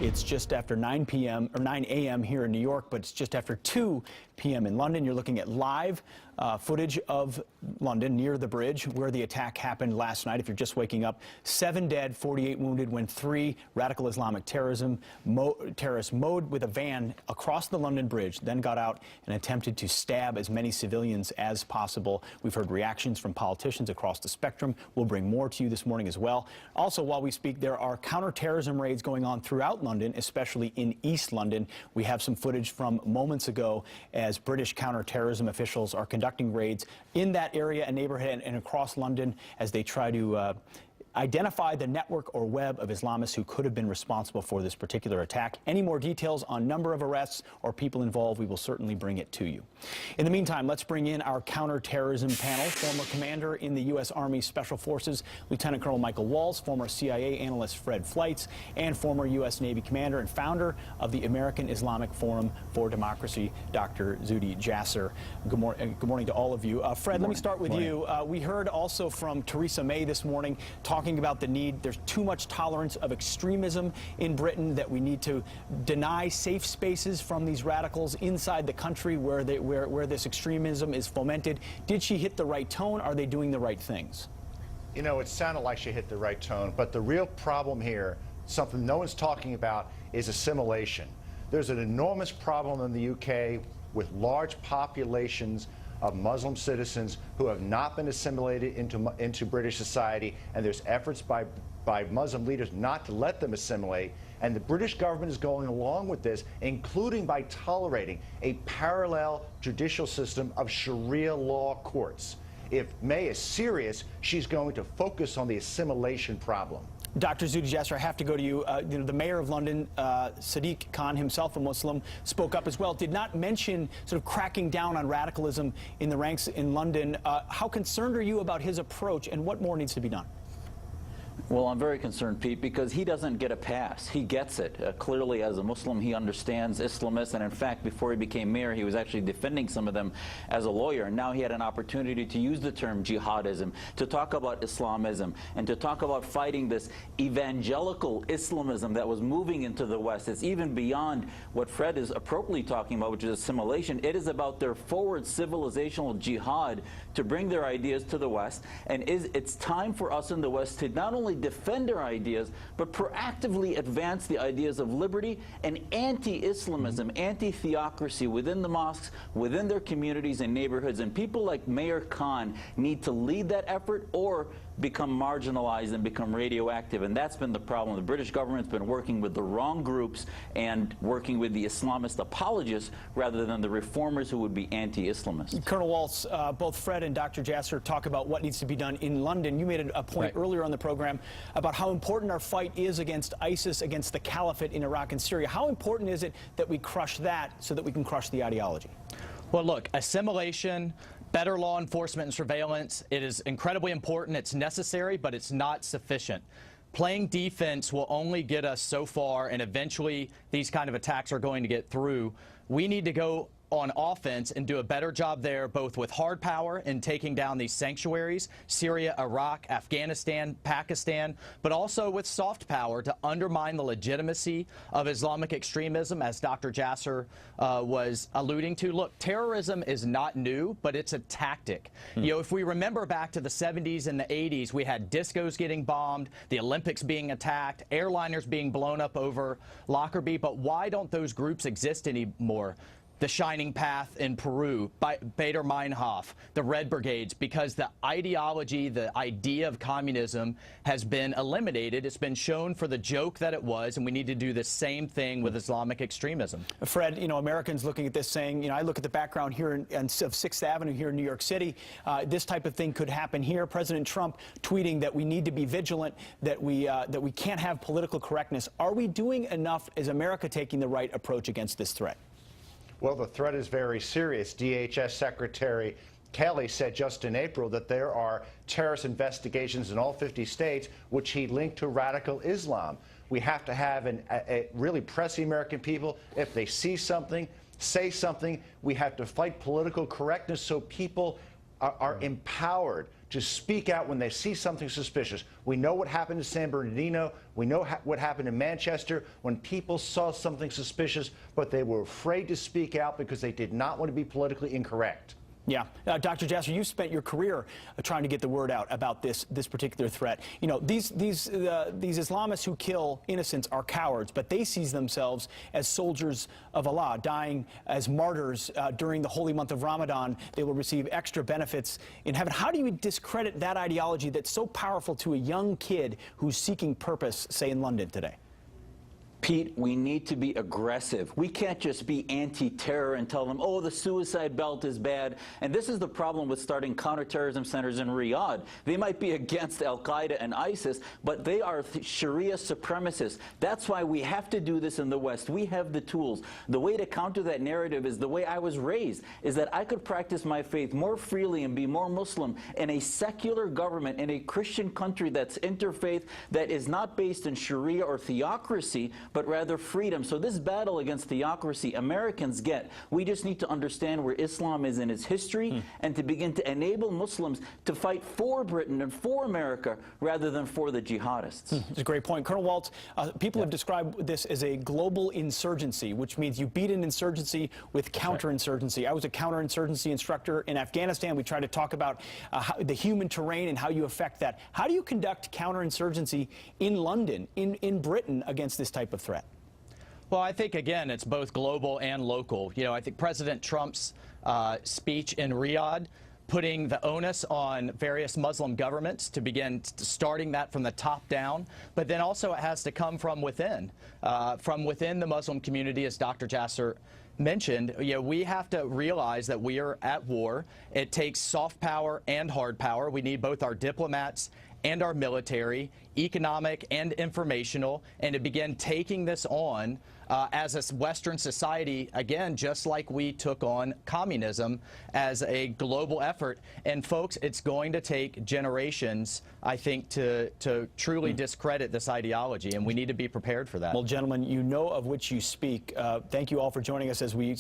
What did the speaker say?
It's just after 9 p.m. or 9 a.m. here in New York, but it's just after 2 p.m. in London. You're looking at live footage of London near the bridge where the attack happened last night. If you're just waking up, 7 dead, 48 wounded when 3 radical Islamic terrorists mowed with a van across the London Bridge, then got out and attempted to stab as many civilians as possible. We've heard reactions from politicians across the spectrum. We'll bring more to you this morning as well. Also, while we speak, there are counterterrorism raids going on throughout London, especially in East London. We have some footage from moments ago as British counterterrorism officials are conducting raids in that area and neighborhood and across London as they try to identify the network or web of Islamists who could have been responsible for this particular attack. Any more details on number of arrests or people involved, we will certainly bring it to you. In the meantime, let's bring in our counterterrorism panel. Former commander in the U.S. Army Special Forces, Lieutenant Colonel Michael Walls, former CIA analyst Fred Fleitz, and former U.S. Navy commander and founder of the American Islamic Forum for Democracy, Dr. Zuhdi Jasser. Good morning to all of you. Fred, let me start with you. We heard also from Theresa May this morning talking about the need. There's too much tolerance of extremism in Britain, that we need to deny safe spaces from these radicals inside the country where this extremism is fomented. Did she hit the right tone? Are they doing the right things? You know, it sounded like she hit the right tone, but the real problem here, something no one's talking about, is assimilation. There's an enormous problem in the UK with large populations of Muslim citizens who have not been assimilated into British society, and there's efforts by Muslim leaders not to let them assimilate. And the British government is going along with this, including by tolerating a parallel judicial system of Sharia law courts. If May is serious, she's going to focus on the assimilation problem. Dr. Zuhdi Jasser, I have to go to you. The mayor of London, Sadiq Khan, himself a Muslim, spoke up as well, did not mention sort of cracking down on radicalism in the ranks in London. How concerned are you about his approach, and what more needs to be done? Well, I'm very concerned, Pete, because he doesn't get a pass. He gets it. Clearly, as a Muslim, he understands Islamists, and in fact, before he became mayor, he was actually defending some of them as a lawyer. And now he had an opportunity to use the term jihadism, to talk about Islamism, and to talk about fighting this evangelical Islamism that was moving into the West. It's even beyond what Fred is appropriately talking about, which is assimilation. It is about their forward civilizational jihad to bring their ideas to the West. And it's time for us in the West to not only defend our ideas, but proactively advance the ideas of liberty and anti-Islamism, anti-theocracy within the mosques, within their communities and neighborhoods. And people like Mayor Khan need to lead that effort or become marginalized and become radioactive. And that's been the problem. The British government's been working with the wrong groups and working with the Islamist apologists rather than the reformers who would be anti-Islamist. Colonel Waltz, both Fred and Dr. Jasser talk about what needs to be done in London. You made a point earlier on the program about how important our fight is against ISIS, against the caliphate in Iraq and Syria. How important is it that we crush that so that we can crush the ideology? Well, look, assimilation, better law enforcement and surveillance, it is incredibly important. It's necessary, but it's not sufficient. Playing defense will only get us so far, and eventually these kind of attacks are going to get through. We need to go on offense and do a better job there, both with hard power in taking down these sanctuaries, Syria, Iraq, Afghanistan, Pakistan, but also with soft power to undermine the legitimacy of Islamic extremism, as Dr. Jasser was alluding to. Look, terrorism is not new, but it's a tactic. You know, if we remember back to the 70s and the 80s, we had discos getting bombed, the Olympics being attacked, airliners being blown up over Lockerbie, but why don't those groups exist anymore? The Shining Path in Peru, Bader Meinhof, the Red Brigades, because the ideology, the idea of communism has been eliminated. It's been shown for the joke that it was, and we need to do the same thing with Islamic extremism. Fred, you know, Americans looking at this saying, you know, I look at the background here of 6th Avenue here in New York City. This type of thing could happen here. President Trump tweeting that we need to be vigilant, that we can't have political correctness. Are we doing enough? Is America taking the right approach against this threat? Well, the threat is very serious. DHS Secretary Kelly said just in April that there are terrorist investigations in all 50 states which he linked to radical Islam. We have to have really press the American people. If they see something, say something. We have to fight political correctness so people are empowered to speak out when they see something suspicious. We know what happened in San Bernardino. We know what happened in Manchester when people saw something suspicious, but they were afraid to speak out because they did not want to be politically incorrect. Yeah. Dr. Jasser, you spent your career trying to get the word out about this particular threat. You know, these Islamists who kill innocents are cowards, but they see themselves as soldiers of Allah, dying as martyrs during the holy month of Ramadan. They will receive extra benefits in heaven. How do you discredit that ideology that's so powerful to a young kid who's seeking purpose, say, in London today? Pete, we need to be aggressive. We can't just be anti-terror and tell them, oh, the suicide belt is bad. And this is the problem with starting counterterrorism centers in Riyadh. They might be against Al-Qaeda and ISIS, but they are Sharia supremacists. That's why we have to do this in the West. We have the tools. The way to counter that narrative is the way I was raised, is that I could practice my faith more freely and be more Muslim in a secular government, in a Christian country that's interfaith, that is not based in Sharia or theocracy, but rather freedom. So this battle against theocracy, Americans get. We just need to understand where Islam is in its history and to begin to enable Muslims to fight for Britain and for America rather than for the jihadists. It's a great point. Colonel Waltz, people have described this as a global insurgency, which means you beat an insurgency with counterinsurgency. I was a counterinsurgency instructor in Afghanistan. We try to talk about the human terrain and how you affect that. How do you conduct counterinsurgency in London, in Britain, against this type of threat? Well, I think, again, it's both global and local. You know, I think President Trump's speech in Riyadh, putting the onus on various Muslim governments to begin starting that from the top down, but then also it has to come from within the Muslim community, as Dr. Jasser mentioned. You know, we have to realize that we are at war. It takes soft power and hard power. We need both our diplomats and our military, economic and informational, and to begin taking this on as a Western society, again, just like we took on communism as a global effort. And folks, it's going to take generations, I think, to truly discredit this ideology, and we need to be prepared for that. Well, gentlemen, you know of which you speak. Thank you all for joining us as we